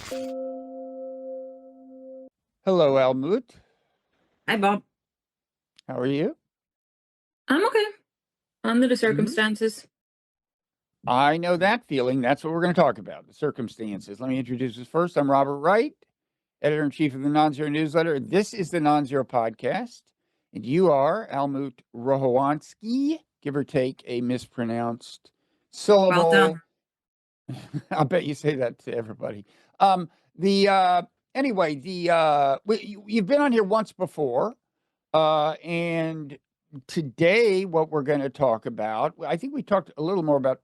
Hello, Almut. Hi, Bob. How are you? I'm okay under the hmm circumstances. I know that feeling. That's what we're going to talk about, the circumstances. Let me introduce us first. I'm Robert Wright, editor-in-chief of the Non-Zero newsletter. This is the Non-Zero podcast, and you are Almut Rochowanski, give or take a mispronounced Well syllable. done. I'll bet you say that to everybody. Um, the anyway, you've been on here once before. And today, what we're going to talk about, I think we talked a little more about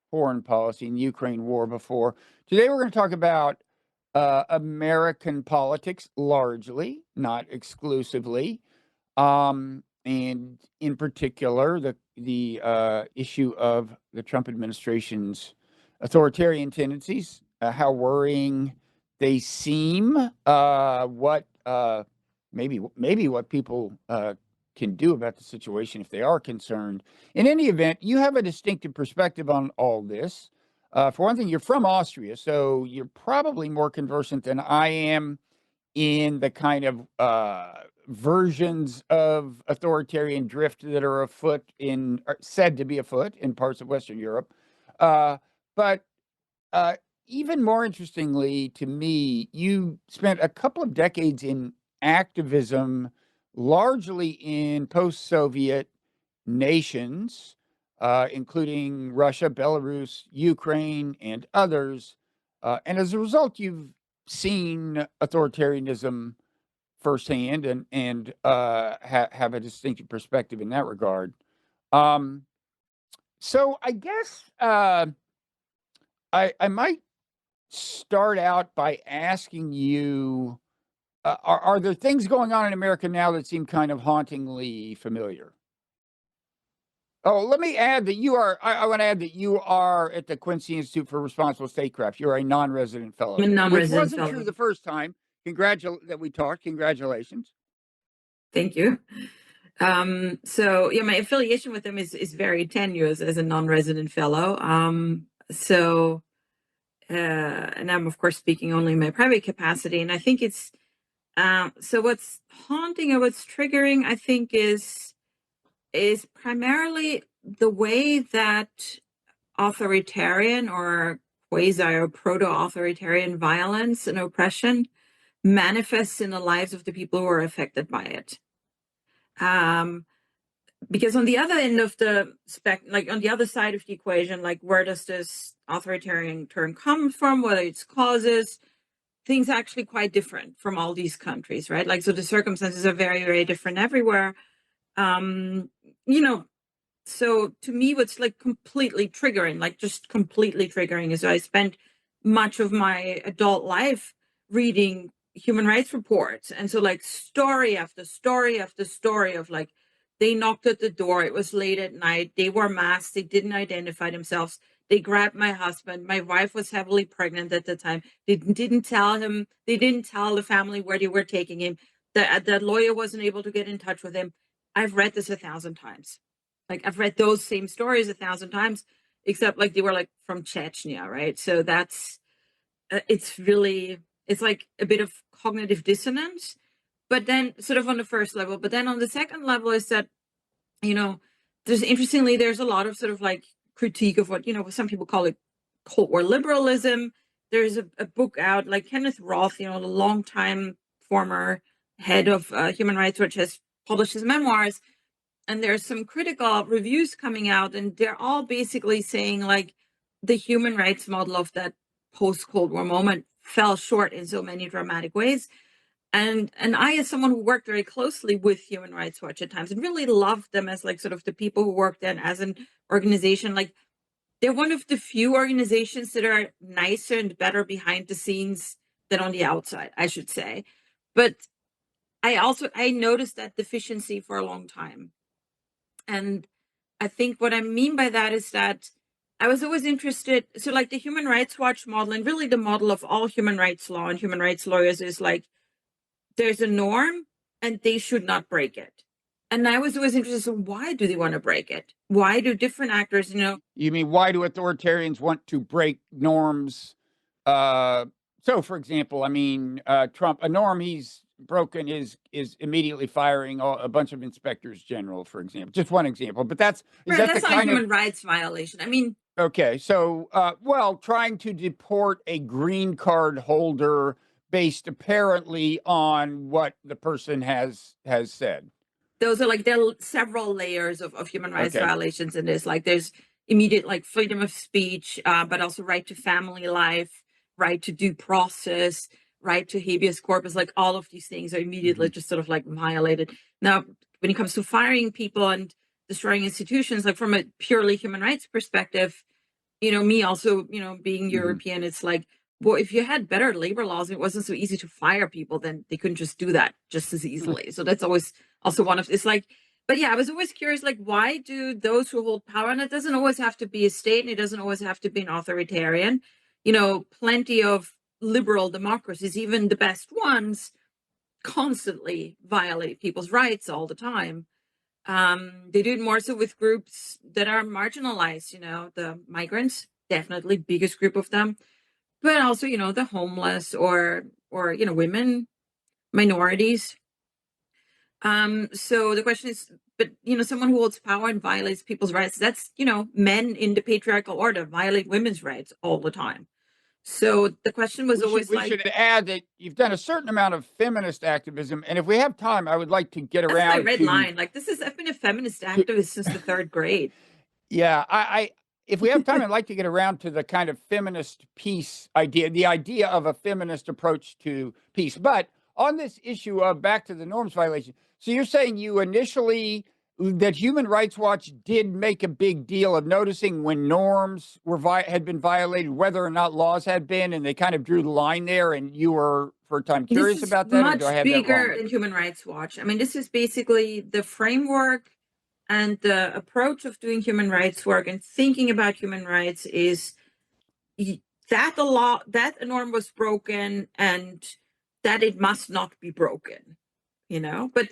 foreign policy and Ukraine war before. Today, we're going to talk about American politics largely, not exclusively, and in particular, the issue of the Trump administration's authoritarian tendencies, how worrying they seem, what maybe what people can do about the situation if they are concerned. In any event, you have a distinctive perspective on all this. For one thing, you're from Austria, so you're probably more conversant than I am in the kind of versions of authoritarian drift that are afoot are said to be afoot in parts of Western Europe. But uh, even more interestingly to me, you spent a couple of decades in activism, largely in post-Soviet nations, including Russia, Belarus, Ukraine, and others. And as a result, you've seen authoritarianism firsthand and have a distinctive perspective in that regard. Um, so I guess I might start out by asking you, are there things going on in America now that seem kind of hauntingly familiar? Oh, let me add that I want to add that you are at the Quincy Institute for Responsible Statecraft. You're a non-resident fellow I'm a there, which non-resident wasn't true fellow. the first time. That we talked. Congratulations. Thank you. So yeah, my affiliation with them is very tenuous as a non-resident fellow. And I'm of course speaking only in my private capacity, and I think it's so what's haunting or what's triggering, I think, is primarily the way that authoritarian or quasi or proto-authoritarian violence and oppression manifests in the lives of the people who are affected by it. Um, because on the other end of the like on the other side of the equation, like where does this authoritarian term come from? What are its causes? Things are actually quite different from all these countries, right? Like, so the circumstances are very, very different everywhere. Um, you know, so to me, what's like completely triggering, like just completely triggering, is I spent much of my adult life reading human rights reports. And so like story after story after story of like, they knocked at the door. It was late at night. They were masked. They didn't identify themselves. They grabbed my husband. My wife was heavily pregnant at the time. They didn't tell him. They didn't tell the family where they were taking him. The lawyer wasn't able to get in touch with him. I've read this 1,000 times. Like I've read those same stories 1,000 times, except like they were like from Chechnya, right? So that's it's really, it's like a bit of cognitive dissonance. But then sort of on the first level, but then on the second level is that, you know, there's a lot of sort of like critique of what, some people call it Cold War liberalism. There's a book out, like Kenneth Roth, the longtime former head of Human Rights Watch, has published his memoirs, and there's some critical reviews coming out, and they're all basically saying like the human rights model of that post-Cold War moment fell short in so many dramatic ways. And I, as someone who worked very closely with Human Rights Watch at times and really loved them as like sort of the people who worked there as an organization, like they're one of the few organizations that are nicer and better behind the scenes than on the outside, I should say. But I noticed that deficiency for a long time. And I think what I mean by that is that I was always interested. So, like the Human Rights Watch model, and really the model of all human rights law and human rights lawyers, is like there's a norm and they should not break it. And I was always interested in why do they want to break it? Why do different actors, You mean why do authoritarians want to break norms uh, So, for example, I mean, Trump, a norm he's broken is immediately firing a bunch of inspectors general, for example. Just one example, but is Right, that the that's not a kind of human rights violation. I mean, okay? So, well, trying to deport a green card holder based apparently on what the person has said. those are like there are several layers of human rights Okay. violations in this. Like there's immediate like freedom of speech, but also right to family life, right to due process, right to habeas corpus. Like all of these things are immediately Hmm. just sort of like violated. Now, when it comes to firing people and destroying institutions, like from a purely human rights perspective, me also, being Hmm. European, it's like, well, if you had better labor laws, it wasn't so easy to fire people, then they couldn't just do that just as easily. So that's always also one of it's like, but yeah, I was always curious, like, why do those who hold power, and it doesn't always have to be a state, and it doesn't always have to be an authoritarian, plenty of liberal democracies, even the best ones, constantly violate people's rights all the time. They do it more so with groups that are marginalized, the migrants, definitely biggest group of them, but also, the homeless or women, minorities. So the question is, but someone who holds power and violates people's rights, that's, men in the patriarchal order violate women's rights all the time. So the question was always We like, should add that you've done a certain amount of feminist activism, and if we have time, I would like to get that's my around red line. Like I've been a feminist to activist since the third grade. yeah, if we have time, I'd like to get around to the kind of feminist peace idea, the idea of a feminist approach to peace. But on this issue of back to the norms violation, so you're saying you initially that Human Rights Watch did make a big deal of noticing when norms had been violated, whether or not laws had been, and they kind of drew the line there, and you were for a time This curious is about that, or do I much have that wrong? bigger than Human Rights Watch. I mean, this is basically the framework and the approach of doing human rights work and thinking about human rights is that the law, that a norm was broken and that it must not be broken, But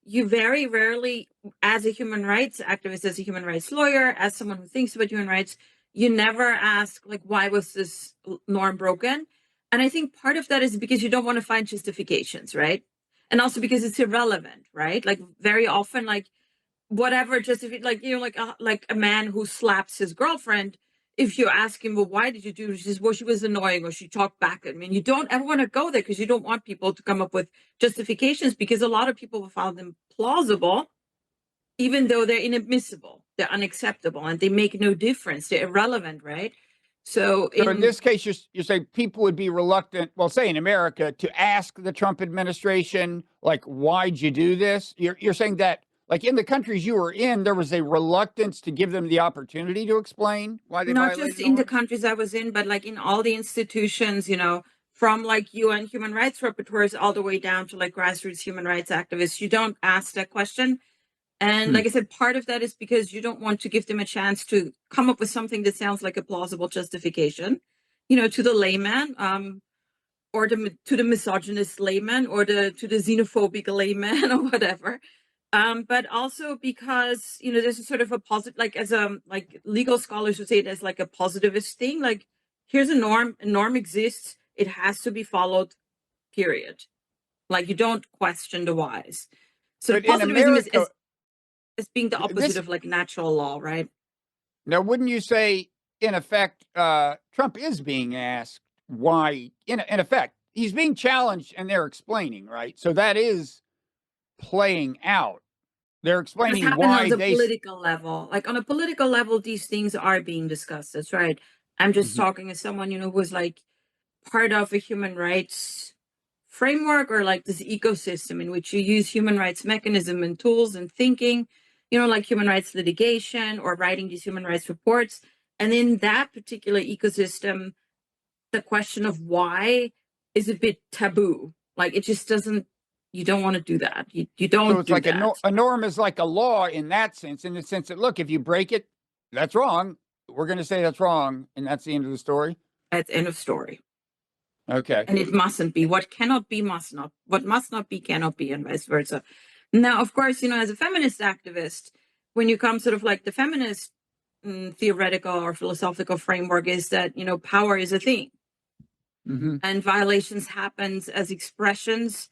you very rarely, as a human rights activist, as a human rights lawyer, as someone who thinks about human rights, you never ask, like, why was this norm broken? And I think part of that is because you don't want to find justifications, right? And also because it's irrelevant, right? Like, very often, like, whatever justify, like, like a man who slaps his girlfriend, if you ask him, well, why did you do this? He says, well, she was annoying or she talked back at me. And you don't ever want to go there because you don't want people to come up with justifications, because a lot of people will find them plausible, even though they're inadmissible, they're unacceptable, and they make no difference. They're irrelevant, right? So So in this case, you're saying people would be reluctant, well, say in America, to ask the Trump administration, like, why'd you do this? You're saying that, like, in the countries you were in, there was a reluctance to give them the opportunity to explain why they not just violated in the norms? countries I was in, but like in all the institutions, from like UN human rights rapporteurs all the way down to like grassroots human rights activists, you don't ask that question. And Hmm. like I said, part of that is because you don't want to give them a chance to come up with something that sounds like a plausible justification, to the layman, or to the misogynist layman, or to the xenophobic layman, or whatever. But also because there's a sort of a positive, like as like legal scholars would say it as like a positivist thing. Like here's a norm exists, it has to be followed. Period. Like you don't question the whys. So But in positivism is America, being the opposite this of like natural law, right? now, wouldn't you say, in effect, Trump is being asked why, in effect, he's being challenged and they're explaining, right? So that is playing out. They're What's explaining happened on why the they. political level? Like on a political level, these things are being discussed. That's right. I'm just Mhm. talking as someone, who was like part of a human rights framework, or like this ecosystem in which you use human rights mechanism and tools and thinking, like human rights litigation or writing these human rights reports. And in that particular ecosystem, the question of why is a bit taboo. Like it just doesn't, you don't want to do that. You So don't it's do like that. a norm is like a law in that sense, in the sense that, look, if you break it, that's wrong. We're going to say that's wrong, and that's the end of the story. At end of story. Okay. And it mustn't be. What cannot be must not. What must not be cannot be, and vice versa. Now, of course, as a feminist activist, when you come sort of like the feminist theoretical or philosophical framework is that, power is a thing. Mhm. and violations happens as expressions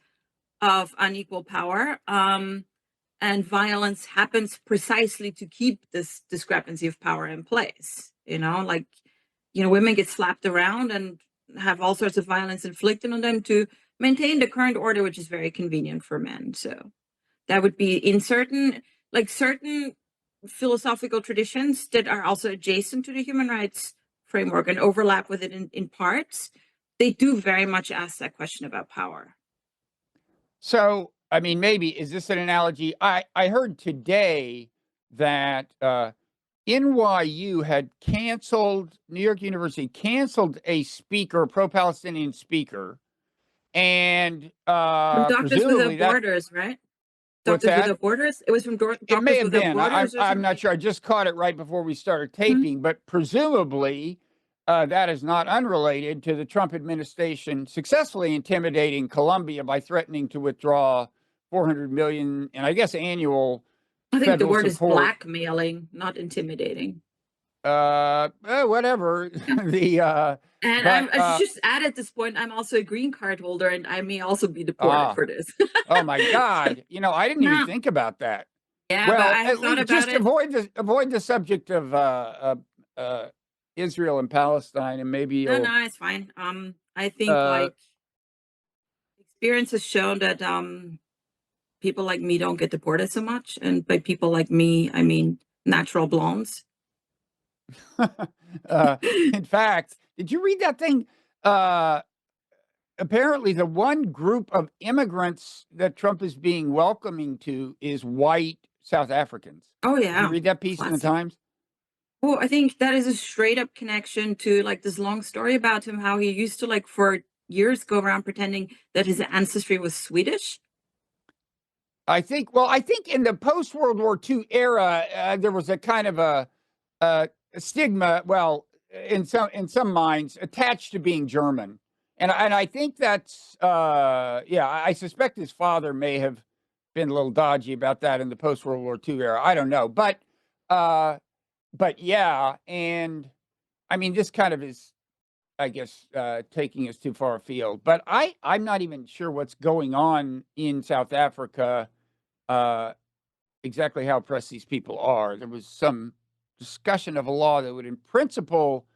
of unequal power. And violence happens precisely to keep this discrepancy of power in place. Like, women get slapped around and have all sorts of violence inflicted on them to maintain the current order, which is very convenient for men. So that would be in certain philosophical traditions that are also adjacent to the human rights framework and overlap with it in parts. They do very much ask that question about power. So, I mean, maybe is this an analogy? I heard today that NYU had canceled New York University canceled a speaker, a pro-Palestinian speaker, and From Doctors presumably Without that Borders, right? what's Doctors that? Without Borders. It was from It may Doctors have Without been. Borders or I'm not something. sure. I just caught it right before we started Hmm. taping, but presumably that is not unrelated to the Trump administration successfully intimidating Colombia by threatening to withdraw 400 million and I guess annual I think the federal word is support. blackmailing, not intimidating. Whatever Yeah. the And but I should just add at this point, I'm also a green card holder, and I may also be deported ah for this. oh my So, God, I didn't even no, think about that. yeah, but Well, I have at thought least about just it. avoid the subject of uh, Israel and Palestine, and maybe No, you'll no, it's fine. I think uh, like experience has shown that people like me don't get deported so much, and by people like me, I mean natural blondes. uh, in fact, did you read that thing? Uh, Apparently, the one group of immigrants that Trump is being welcoming to is white South Africans. Oh Did you yeah, read that piece in the classic. Times? Well, I think that is a straight up connection to like this long story about him, how he used to like for years go around pretending that his ancestry was Swedish. I think in the post World War II era, there was a kind of a stigma, well, in some minds, attached to being German, and I think that's yeah. I suspect his father may have been a little dodgy about that in the post World War II era. I don't know, uh, but yeah, and I mean, this kind of is, I guess, taking us too far afield. But I'm not even sure what's going on in South Africa, uh, exactly how oppressed these people are. There was some discussion of a law that would, in principle,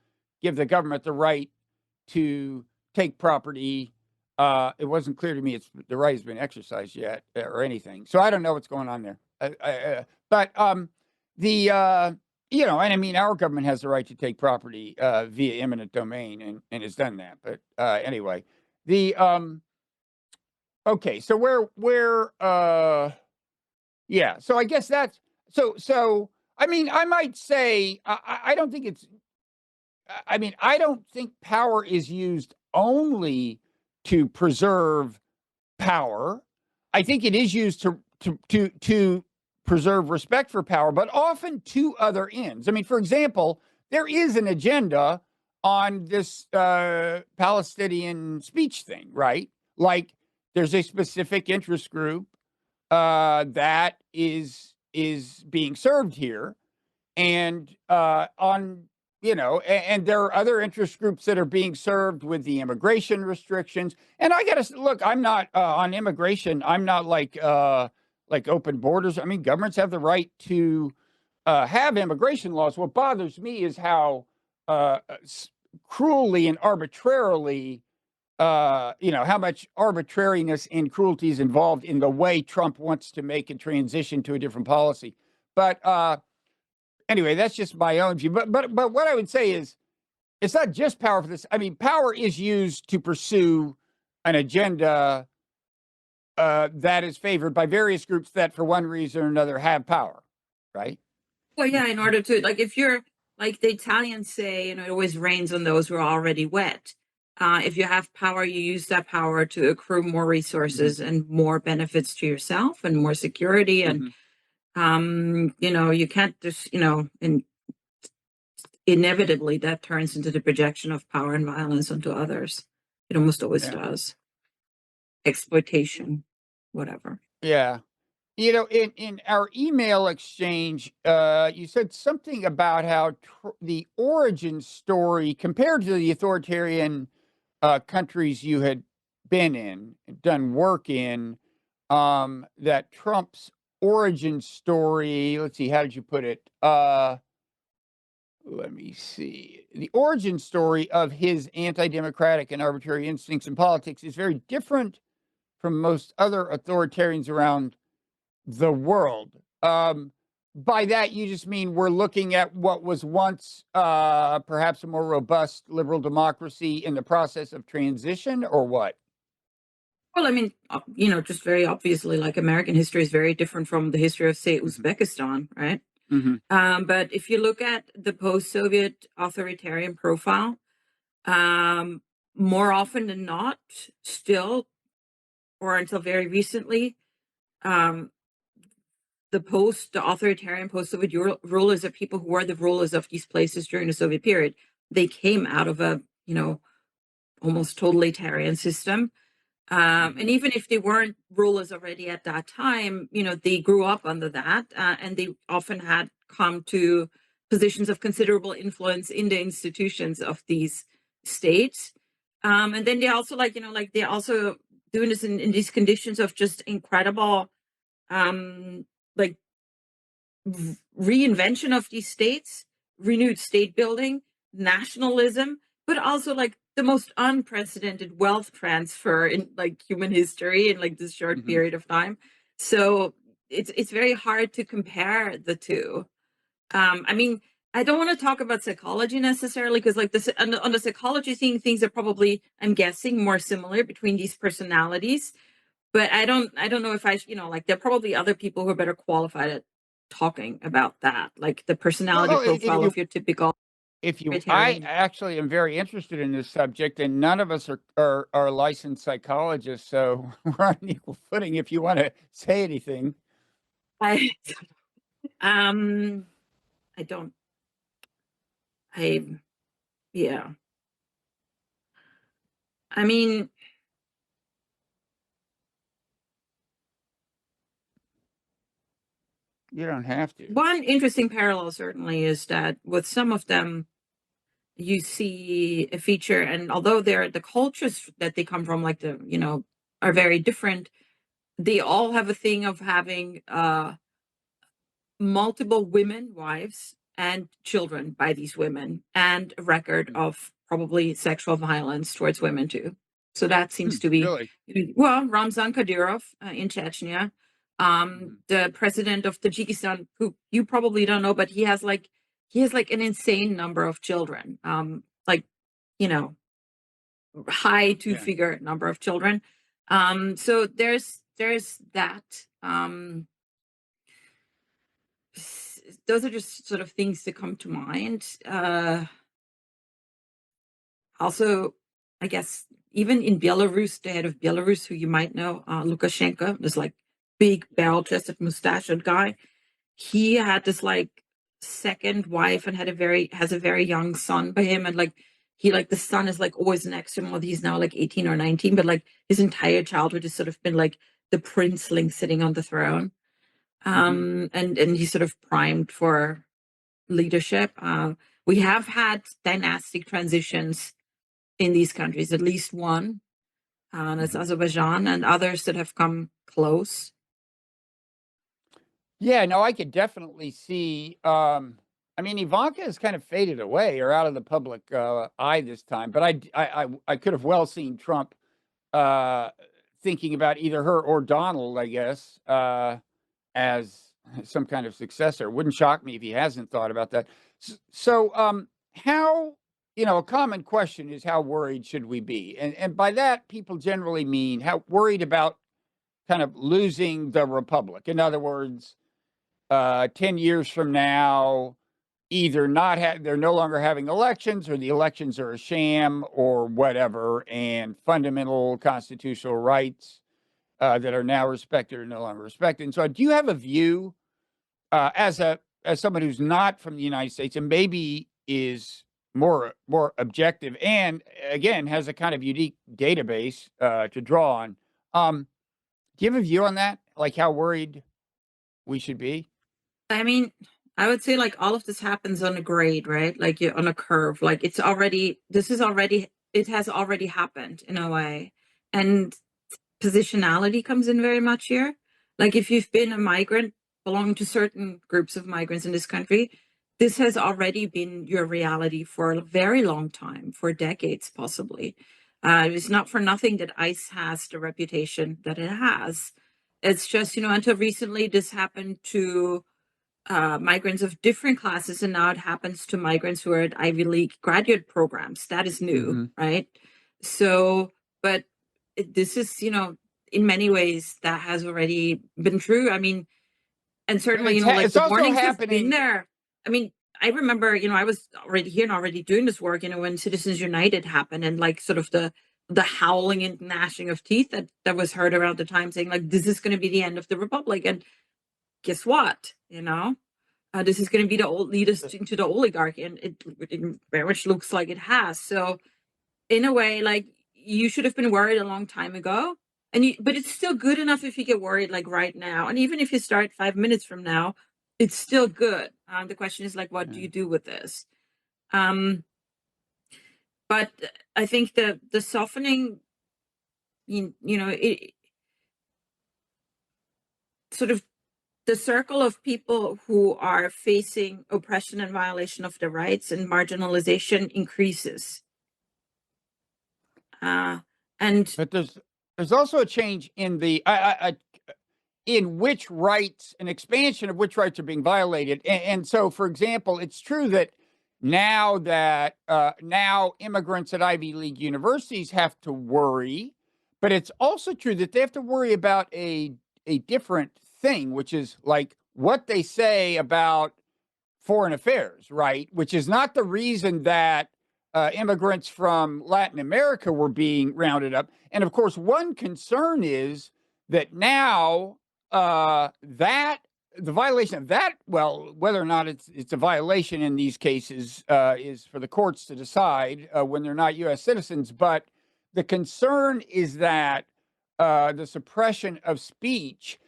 give the government the right to take property. It wasn't clear to me it's the right has been exercised yet or anything. So I don't know what's going on there. But the and I mean our government has the right to take property via eminent domain and has done that. But anyway, the okay. So where yeah. So I guess that's so. I mean, I might say I don't think it's. I mean, I don't think power is used only to preserve power. I think it is used to preserve respect for power, but often to other ends. I mean, for example, there is an agenda on this Palestinian speech thing, right? Like, there's a specific interest group that is being served here, and on and there are other interest groups that are being served with the immigration restrictions. And I gotta look, I'm not on immigration, I'm not like open borders. I mean, governments have the right to have immigration laws. What bothers me is how cruelly and arbitrarily how much arbitrariness and cruelty is involved in the way Trump wants to make a transition to a different policy. But anyway, that's just my own view. But what I would say is it's not just power for this. I mean, power is used to pursue an agenda that is favored by various groups that, for one reason or another, have power. Right? Well, yeah, in order to like if you're like the Italians say, it always rains on those who are already wet. If you have power, you use that power to accrue more Hmm. resources and more benefits to yourself and more security. And Hmm. you can't just, and inevitably that turns into the projection of power and violence onto others. It almost always Yeah. does. Exploitation, whatever. Yeah. In our email exchange, you said something about how the origin story compared to the authoritarian countries you had been in, done work in, that Trump's origin story, let's see, how did you put it? Let me see. The origin story of his anti-democratic and arbitrary instincts in politics is very different from most other authoritarians around the world. By that, you just mean we're looking at what was once perhaps a more robust liberal democracy in the process of transition, or what? Well, I mean, just very obviously, like American history is very different from the history of, say, Hmm. Uzbekistan, right? Hmm. But if you look at the post-Soviet authoritarian profile, um, more often than not, still, or until very recently, um, the authoritarian post-Soviet rulers are people who were the rulers of these places during the Soviet period. They came out of a, almost totalitarian system. And Hmm. even if they weren't rulers already at that time, they grew up under that, and they often had come to positions of considerable influence in the institutions of these states. And then they also, like they're also doing this in these conditions of just incredible, like reinvention of these states, renewed state building, nationalism, but also like the most unprecedented wealth transfer in like human history in like this short Hmm. period of time. So it's very hard to compare the two. I mean, I don't want to talk about psychology necessarily because like this on the psychology thing, things are probably, I'm guessing, more similar between these personalities, but I don't know if like there are probably other people who are better qualified at talking about that, like the personality Well, if profile you of your typical I vegetarian. actually am very interested in this subject, and none of us are licensed psychologists, so we're on equal footing. If you want to say anything. I um I don't I yeah. I mean, You don't have to. one interesting parallel certainly is that with some of them you see a feature, and although they're the cultures that they come from, like are very different, they all have a thing of having multiple women, wives, and children by these women, and a record Mm. of probably sexual violence towards women too. So that seems to be, Really? well, Ramzan Kadyrov in Chechnya, Mhm. the president of Tajikistan, who you probably don't know, but he has like an insane number of children, like you know, high Yeah. two-figure number of children. So there's that. Those are just sort of things that come to mind. Also, I guess even in Belarus, the head of Belarus, who you might know, Lukashenko, this like big Yeah. barrel-chested mustachioed guy. He had this like second wife and has a very young son by him, and like the son is like always next to him. Well, he's now like 18 or 19, but like his entire childhood has sort of been like the princeling sitting on the throne. Hmm. And he's sort of primed for leadership. We have had dynastic transitions in these countries, at least one, that's Hmm. Azerbaijan, and others that have come close. Yeah, no, I could definitely see. I mean, Ivanka has kind of faded away or out of the public eye this time, but I could have well seen Trump uh, thinking about either her or Donald, I guess, as some kind of successor. Wouldn't shock me if he hasn't thought about that. So, how, a common question is how worried should we be? And by that, people generally mean how worried about kind of losing the republic. In other words, 10 years from now, either they're no longer having elections, or the elections are a sham, or whatever, and fundamental constitutional rights that are now respected are no longer respected. And so, do you have a view as someone who's not from the United States and maybe is more objective, and again has a kind of unique database to draw on? Do you have a view on that? Like how worried we should be? I mean, I would say like all of this happens on a grade, right? Like you're on a curve. Like this is already it has already happened in a way. And positionality comes in very much here. Like if you've been a migrant, belonging to certain groups of migrants in this country, this has already been your reality for a very long time, for decades possibly. It's not for nothing that ICE has the reputation that it has. It's just, until recently, this happened to migrants of different classes, and now it happens to migrants who are at Ivy League graduate programs. That is new, Hmm. right? So, but this is, in many ways that has already been true. I mean, and certainly, like It's the also warnings have been happening. there. I mean, I remember, I was already here and already doing this work, when Citizens United happened, and like sort of the howling and gnashing of teeth that was heard around the time, saying like this is going to be the end of the republic. And guess what? This is going to be the old lead us into the oligarchy, and it very much looks like it has. So, in a way, like you should have been worried a long time ago, but it's still good enough if you get worried like right now, and even if you start 5 minutes from now, it's still good. The question is like, what do Yeah. you do with this? Um, but I think the softening, it sort of the circle of people who are facing oppression and violation of their rights and marginalization increases. Uh, and But there's also a change in the in which rights, an expansion of which rights are being violated. And so, for example, it's true that now immigrants at Ivy League universities have to worry, but it's also true that they have to worry about a different thing, which is like what they say about foreign affairs, right? Which is not the reason that immigrants from Latin America were being rounded up. And of course, one concern is that now that the violation of that, well, whether or not it's a violation in these cases is for the courts to decide when they're not U.S. citizens. But the concern is that the suppression of speech,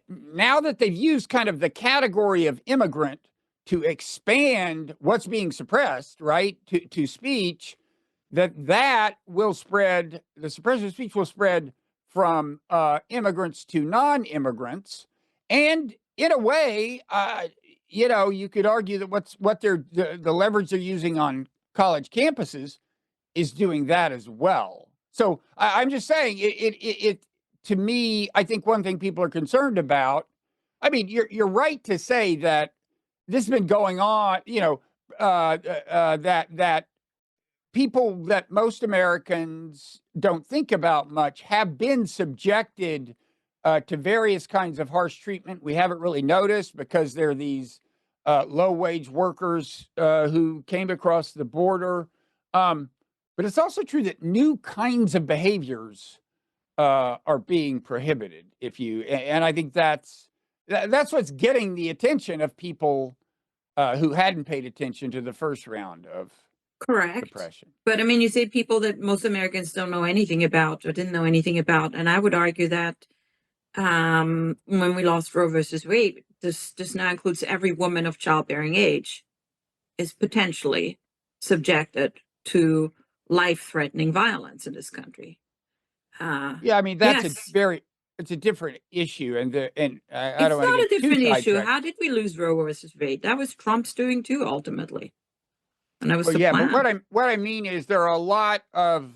now that they've used kind of the category of immigrant to expand what's being suppressed, right, to speech, that will spread, the suppression of speech will spread from immigrants to non-immigrants. And in a way, you could argue that what the leverage they're using on college campuses is doing that as well. So I'm just saying it to me, I think one thing people are concerned about, I mean, you're right to say that this has been going on, that people that most Americans don't think about much have been subjected to various kinds of harsh treatment. We haven't really noticed because there are these low wage workers who came across the border. But it's also true that new kinds of behaviors are being prohibited. And I think that's what's getting the attention of people who hadn't paid attention to the first round of correct. suppression. But I mean, you say people that most Americans don't know anything about or didn't know anything about. And I would argue that when we lost Roe versus Wade, this now includes every woman of childbearing age is potentially subjected to life-threatening violence in this country. Yeah, I mean Yes, it's a different issue, and I don't it's want to not a get too different issue. sidetracked. How did we lose Roe versus Wade? That was Trump's doing too, ultimately, and that was Well, the yeah, but plan. what I mean is there are a lot of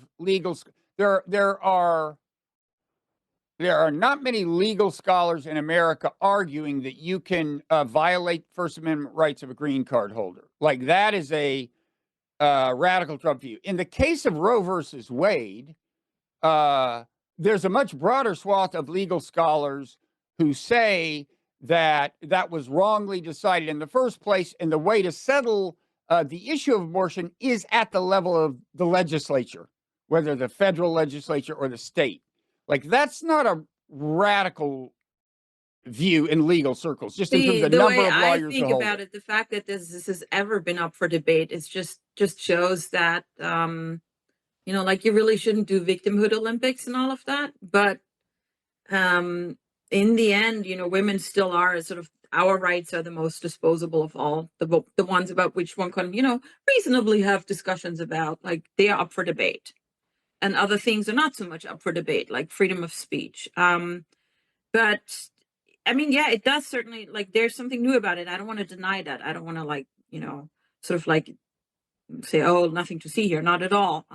there are not many legal scholars in America arguing that you can violate First Amendment rights of a green card holder. Like that is a radical Trump view. In the case of Roe versus Wade, uh, there's a much broader swath of legal scholars who say that that was wrongly decided in the first place, and the way to settle the issue of abortion is at the level of the legislature, whether the federal legislature or the state. Like that's not a radical view in legal circles, just in terms of the The number way of I lawyers who think hold about it. it, the fact that this has ever been up for debate, is just shows that like you really shouldn't do victimhood Olympics and all of that. But um, in the end, women still are sort of our rights are the most disposable of all, the ones about which one can, reasonably have discussions about, like they are up for debate. And other things are not so much up for debate, like freedom of speech. But I mean, yeah, it does certainly, like there's something new about it. I don't want to deny that. I don't want to like, sort of like say, oh, nothing to see here. Not at all.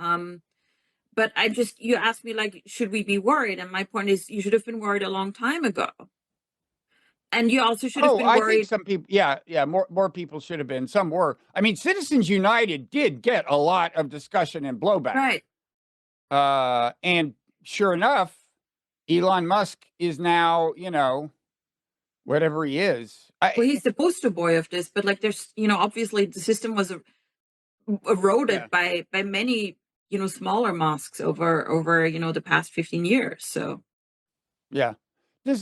But you asked me like, should we be worried? And my point is, you should have been worried a long time ago. And you also should have Oh, been I think worried. some people, yeah, more people should have been. Some were. I mean, Citizens United did get a lot of discussion and blowback. Right. And sure enough, Elon Musk is now, whatever he is. Well, he's the poster boy of this, but like there's, obviously the system was eroded Yeah. by many, smaller mosques over, the past 15 years. So Yeah.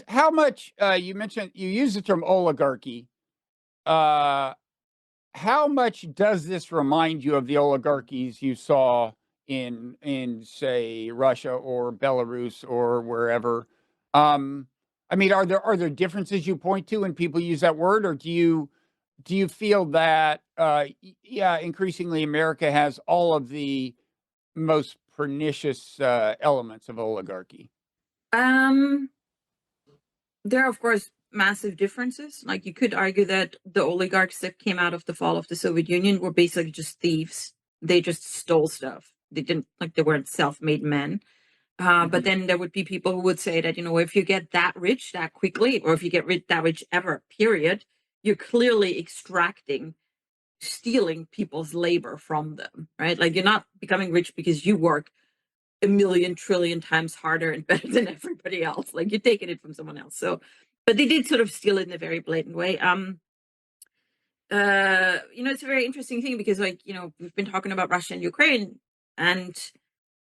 How much you mentioned you use the term oligarchy. Uh how much does this remind you of the oligarchies you saw in say Russia or Belarus or wherever? I mean, are there differences you point to when people use that word, or do you feel that yeah, increasingly America has all of the most pernicious elements of oligarchy? um there are of course massive differences. Like you could argue that the oligarchs that came out of the fall of the Soviet Union were basically just thieves. They just stole stuff. They didn't, like, they weren't self-made men. But Hmm. then there would be people who would say that, if you get that rich that quickly, or if you get that rich ever, period, you're clearly stealing people's labor from them, right? Like you're not becoming rich because you work a million trillion times harder and better than everybody else. Like you're taking it from someone else. So, but they did sort of steal it in a very blatant way. It's a very interesting thing because, like, we've been talking about Russia and Ukraine, and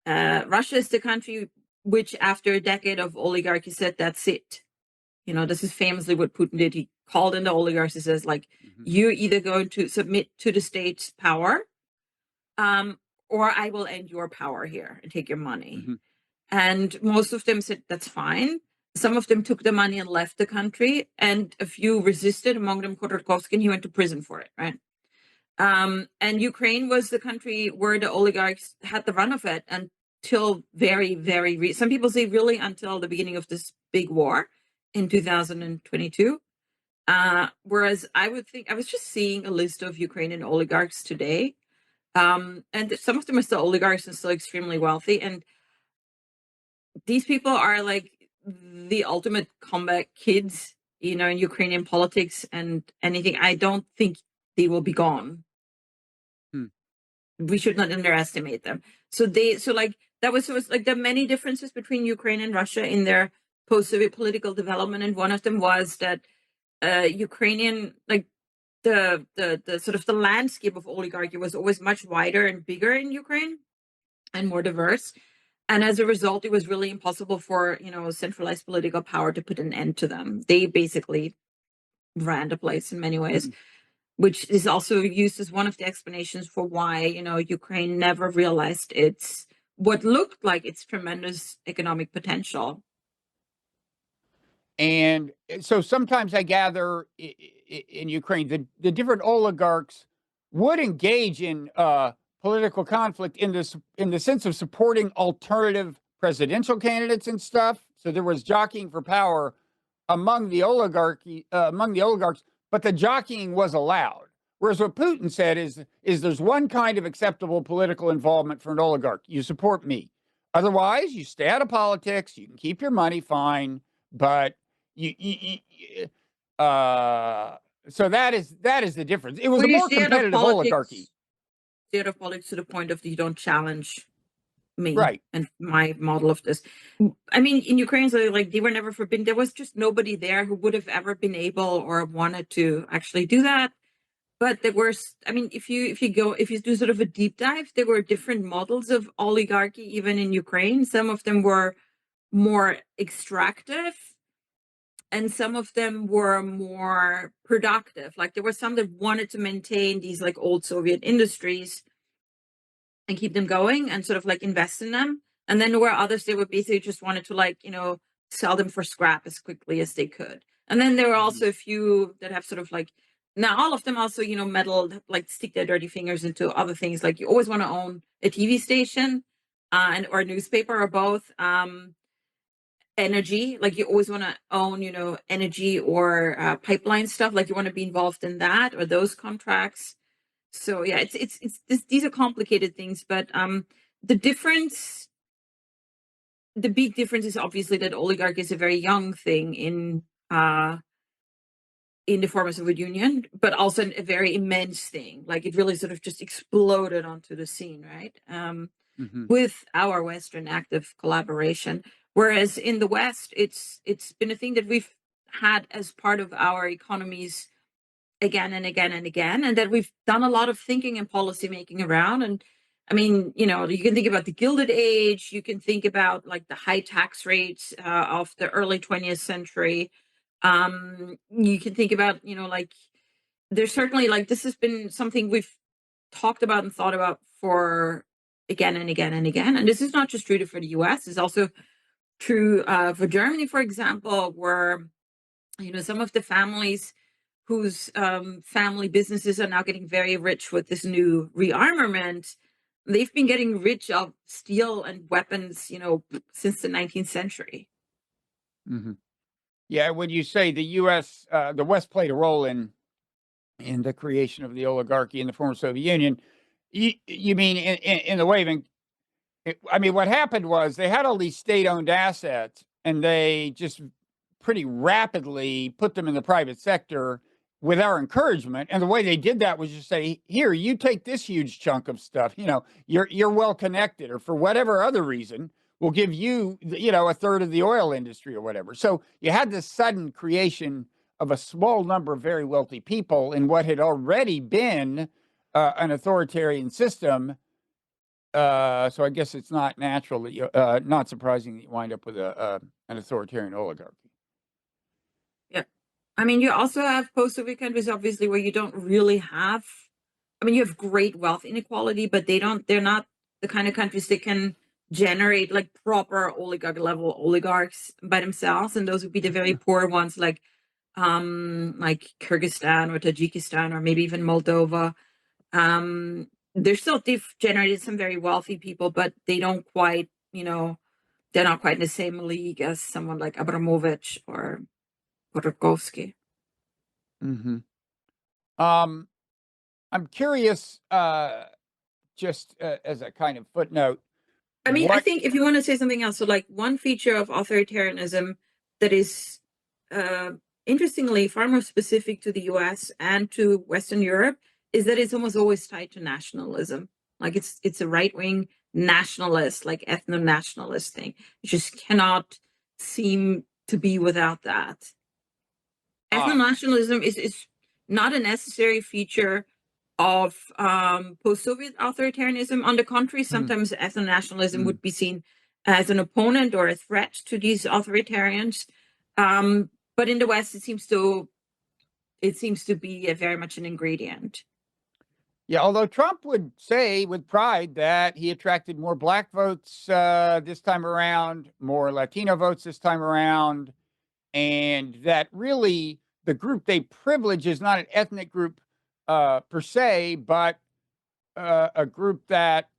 Russia is the country which, after a decade of oligarchy, said that's it. This is famously what Putin did. He called in the oligarchs. He says, like, Hmm. you're either going to submit to the state's power, um, or I will end your power here and take your money. Hmm. And most of them said that's fine. Some of them took the money and left the country, and a few resisted, among them Khodorkovsky, and he went to prison for it, right? And Ukraine was the country where the oligarchs had the run of it until very, very some people say really until the beginning of this big war in 2022. Whereas I would think, I was just seeing a list of Ukrainian oligarchs today. And some of them are still oligarchs and still extremely wealthy. And these people are like the ultimate comeback kids, in Ukrainian politics and anything. I don't think they will be gone. Hmm. We should not underestimate them. So like that was, so it's like there are many differences between Ukraine and Russia in their post-Soviet political development, and one of them was that Ukrainian, like the sort of the landscape of oligarchy was always much wider and bigger in Ukraine and more diverse. And as a result, it was really impossible for, centralized political power to put an end to them. They basically ran the place in many ways, Hmm. which is also used as one of the explanations for why, Ukraine never realized its what looked like its tremendous economic potential. And so sometimes I gather in Ukraine, the different oligarchs would engage in political conflict in the sense of supporting alternative presidential candidates and stuff. So there was jockeying for power among the oligarchs, but the jockeying was allowed. Whereas what Putin said is there's one kind of acceptable political involvement for an oligarch. You support me. Otherwise, you stay out of politics. You can keep your money, fine, but you so that is the difference. It was Well, a you more stay out of competitive oligarchy, politics, to the point of you don't challenge me right? and my model of this. I mean, in Ukraine, so like they were never forbidden. There was just nobody there who would have ever been able or wanted to actually do that. But there were, I mean, if you do sort of a deep dive, there were different models of oligarchy even in Ukraine. Some of them were more extractive, and some of them were more productive. Like there were some that wanted to maintain these like old Soviet industries and keep them going and sort of like invest in them. And then there were others that were basically just wanted to, like, sell them for scrap as quickly as they could. And then there are Mhm. also a few that have sort of like, now all of them also, meddle, like stick their dirty fingers into other things. Like you always want to own a TV station, and or a newspaper or both. Energy, like you always want to own, energy or pipeline stuff. Like you want to be involved in that or those contracts. So yeah, these are complicated things, but the difference, the big difference is obviously that oligarchy is a very young thing in the former Soviet Union, but also a very immense thing. Like it really sort of just exploded onto the scene, right? Mhm. With our Western active collaboration. Whereas in the West, it's been a thing that we've had as part of our economies again and again and again, and that we've done a lot of thinking and policy making around. And I mean, you can think about the Gilded Age, you can think about like the high tax rates of the early 20th century. You can think about, like there's certainly like this has been something we've talked about and thought about for again and again and again. And this is not just true for the US, it's also true for Germany, for example, where, some of the families whose family businesses are now getting very rich with this new rearmament, they've been getting rich of steel and weapons, since the 19th century. Mhm. Yeah, when you say the U.S., the West played a role in the creation of the oligarchy in the former Soviet Union, you mean in the way of I mean, what happened was they had all these state-owned assets, and they just pretty rapidly put them in the private sector with our encouragement. And the way they did that was just say, "Here, you take this huge chunk of stuff. You're well connected, or for whatever other reason, we'll give you, a third of the oil industry or whatever." So you had this sudden creation of a small number of very wealthy people in what had already been an authoritarian system, so I guess it's not natural that not surprising that you wind up with an authoritarian oligarchy. Yeah. I mean, you also have post-Soviet countries, obviously, where you don't really have, I mean, you have great wealth inequality, but they're not the kind of countries that can generate like proper oligarch level oligarchs by themselves. And those would be the very poor ones, like Kyrgyzstan or Tajikistan or maybe even Moldova. They've generated some very wealthy people, but they don't quite, they're not quite in the same league as someone like Abramovich or Rochowanski. Hmm. Um, I'm curious, just as a kind of footnote, I mean, I what? think if you want to say something else, so like one feature of authoritarianism that is uh, interestingly far more specific to the US and to Western Europe is that it's almost always tied to nationalism. Like it's a right wing nationalist, like ethno-nationalist thing. You just cannot seem to be without that. Uh, Ethno-nationalism is not a necessary feature of post-Soviet authoritarianism. On the contrary, hmm, sometimes ethno-nationalism hmm. would be seen as an opponent or a threat to these authoritarians. But in the West, it seems to be very much an ingredient. Yeah, although Trump would say with pride that he attracted more black votes this time around, more Latino votes this time around, and that really the group they privilege is not an ethnic group per se, but a group that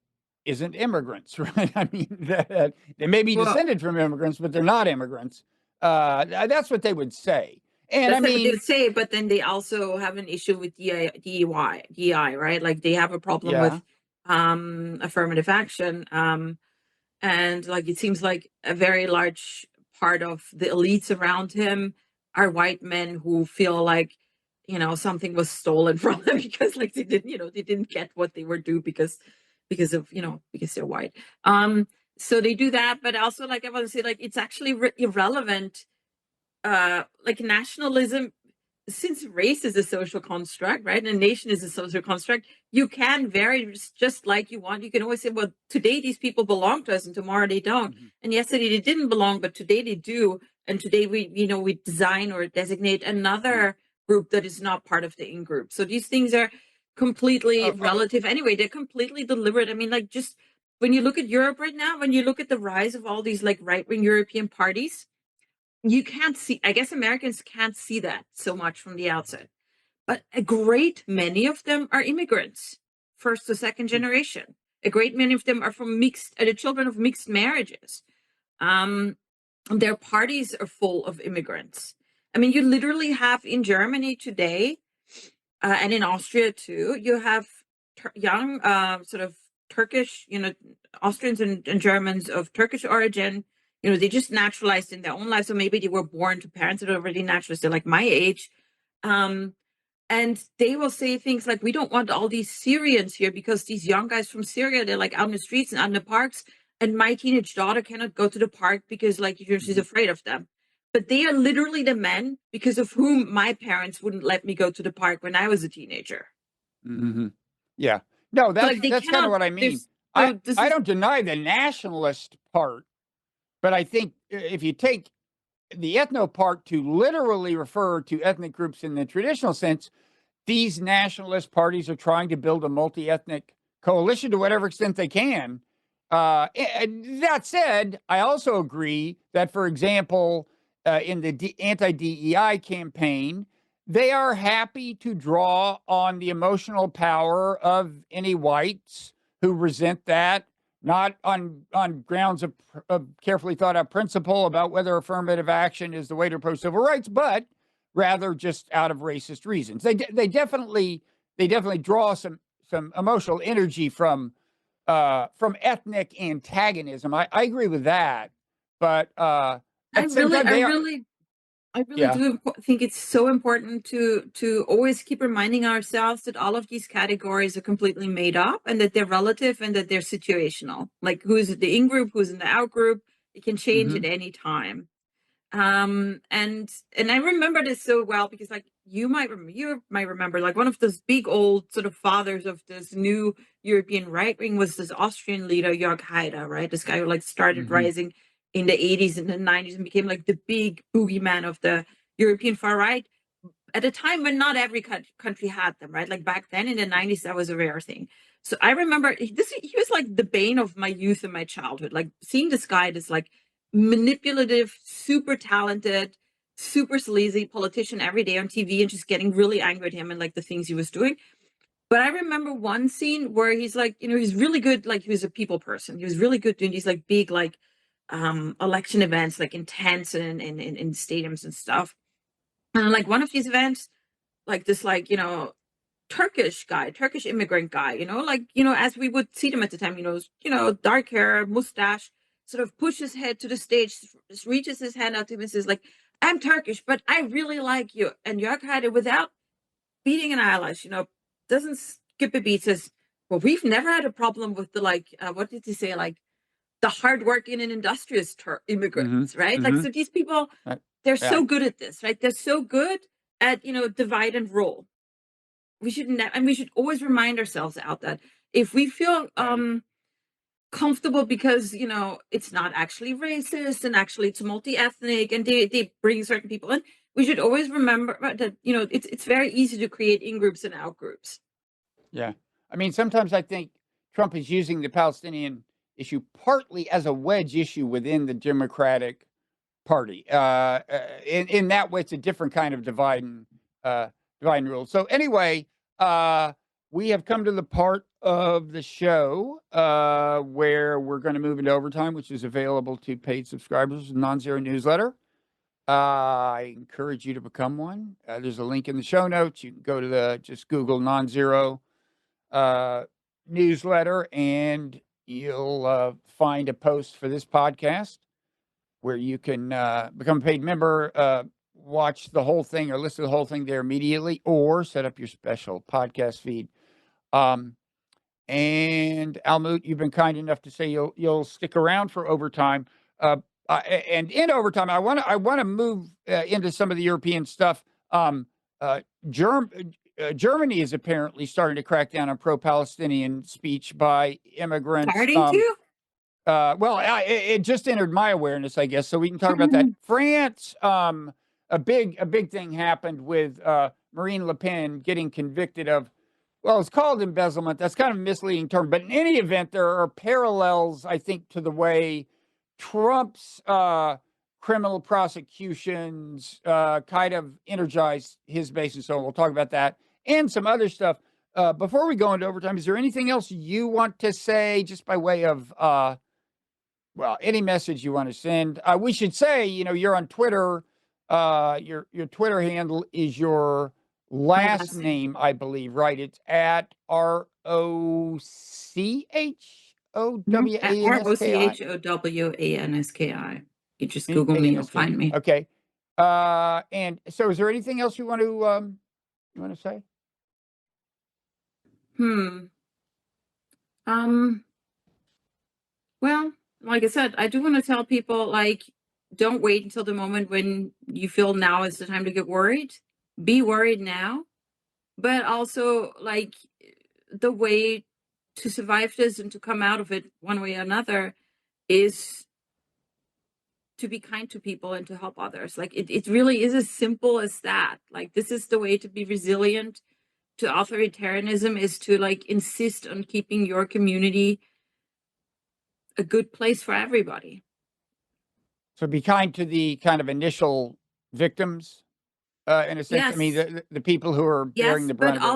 isn't immigrants, right? I mean, that they may be Well, descended from immigrants, but they're not immigrants. That's what they would say. And I that's what they mean, would say, but then they also have an issue with DEI, right? Like they have a problem yeah. with affirmative action. And like it seems like a very large part of the elites around him are white men who feel like something was stolen from them because like they didn't get what they were due because they're white. So they do that, but also like I want to say like it's actually irrelevant. Like nationalism, since race is a social construct, right? And a nation is a social construct, you can vary just like you want. You can always say, well, today these people belong to us and tomorrow they don't. Mhm. And yesterday they didn't belong, but today they do. And today we design or designate Mm. another group that is not part of the in group. So these things are completely Oh, relative anyway. They're completely deliberate. I mean, like just when you look at Europe right now, when you look at the rise of all these like right wing European parties, you can't see, I guess Americans can't see that so much from the outset. But a great many of them are immigrants, first or second Mm, generation. A great many of them are from mixed, the children of mixed marriages. Um, their parties are full of immigrants. I mean, you literally have in Germany today, and in Austria too, you have young, sort of Turkish, Austrians and Germans of Turkish origin. They just naturalized in their own life, so maybe they were born to parents that are already naturalized. They're like my age. Um, and they will say things like, we don't want all these Syrians here because these young guys from Syria, they're like out in the streets and out in the parks. And my teenage daughter cannot go to the park because, like, she's mhm, afraid of them. But they are literally the men because of whom my parents wouldn't let me go to the park when I was a teenager. mhm. Yeah. No, So, like, they that's kind of cannot, what I mean. there's, so this I is, don't deny the nationalist part, but I think if you take the ethno part to literally refer to ethnic groups in the traditional sense, these nationalist parties are trying to build a multi-ethnic coalition to whatever extent they can. And that said, I also agree that, for example, in the anti-DEI campaign, they are happy to draw on the emotional power of any whites who resent that, not on grounds of carefully thought out principle about whether affirmative action is the way to approach civil rights, but rather just out of racist reasons. They definitely draw some emotional energy from ethnic antagonism. I agree with that, but I at the same really, time, I they are really, I really yeah. do think it's so important to always keep reminding ourselves that all of these categories are completely made up and that they're relative and that they're situational. Like, who's in the in group, who's in the out group, it can change Hmm. at any time. And I remember this so well because, like, you might remember, like, one of those big old sort of fathers of this new European right wing was this Austrian leader Jörg Haider, right? This guy who, like, started Hmm. rising in the 80s and the 90s and became like the big boogeyman of the European far right at a time when not every country had them, right? Like, back then in the 90s, that was a rare thing. So I remember he was like the bane of my youth and my childhood. Like, seeing this guy, this like manipulative, super talented, super sleazy politician every day on TV and just getting really angry at him and like the things he was doing. But I remember one scene where he's like, he's really good, like he was a people person. He was really good doing these like big like election events, like intense and in stadiums and stuff. And like one of these events, like this like, Turkish guy, Turkish immigrant guy, like, as we would see them at the time, dark hair, mustache, sort of pushes head to the stage, reaches his hand out to him and says, like, I'm Turkish, but I really like you. And Jörg Haider, without beating an eyelash, doesn't skip a beat, says, well, we've never had a problem with the, like, what did he say? Like, the hardworking and industrious Hmm. immigrants, right? Like, Hmm. so these people, they're Yeah. so good at this, right? They're so good at, divide and rule. We should and we should always remind ourselves out that if we feel Right. comfortable because it's not actually racist and actually it's multi-ethnic and they bring certain people in, we should always remember that it's very easy to create in groups and out groups. Yeah. I mean, sometimes I think Trump is using the Palestinian issue partly as a wedge issue within the Democratic Party. In that way, it's a different kind of divide and rule. So anyway, we have come to the part of the show where we're going to move into overtime, which is available to paid subscribers of Non-Zero newsletter. I encourage you to become one. There's a link in the show notes. You can go to just Google Non-Zero uh, newsletter, and you'll find a post for this podcast where you can become a paid member, watch the whole thing or listen to the whole thing there immediately, or set up your special podcast feed. Um, and Almut, you've been kind enough to say you'll stick around for overtime. And in overtime, I want to move into some of the European stuff. Uh, Germ- Germany is apparently starting to crack down on pro-Palestinian speech by immigrants. Starting to. Well, it just entered my awareness, I guess, so we can talk about that. France, a big thing happened with Marine Le Pen getting convicted of, well, it's called embezzlement. That's kind of a misleading term, but in any event, there are parallels, I think, to the way Trump's criminal prosecutions kind of energized his base and so on. We'll talk about that and some other stuff. Before we go into overtime, is there anything else you want to say just by way of, well, any message you want to send? We should say, you're on Twitter. Your Twitter handle is your My last last name. name, I believe, right? It's at Rochowanski. Rochowanski. You just Google me, you'll ANSK. find me. Okay. And so is there anything else you want to say? Well, like I said, I do want to tell people, like, don't wait until the moment when you feel now is the time to get worried. Be worried now, but also, like, the way to survive this and to come out of it one way or another is to be kind to people and to help others. Like, it really is as simple as that. Like, this is the way to be resilient to authoritarianism, is to, like, insist on keeping your community a good place for everybody. So be kind to the kind of initial victims, in a sense. I mean, Yes. the people who are bearing Yes, the but brunt of it right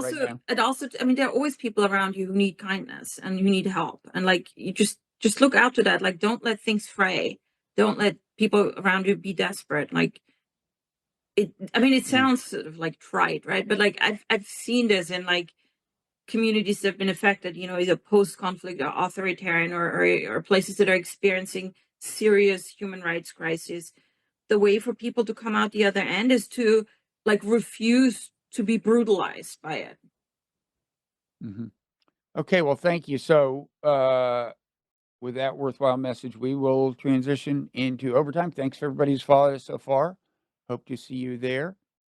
also now. I mean, there are always people around you who need kindness and who need help. And, like, you just look out to that. Like, don't let things fray. Don't let people around you be desperate. Like, I mean, it Mhm. sounds sort of like trite, right? But, like, I've seen this in, like, communities that have been affected, either post-conflict or authoritarian, or places that are experiencing serious human rights crises. The way for people to come out the other end is to, like, refuse to be brutalized by it. Mhm. Okay, well, thank you. So, with that worthwhile message, we will transition into overtime. Thanks for everybody who's followed us so far. Hope to see you there.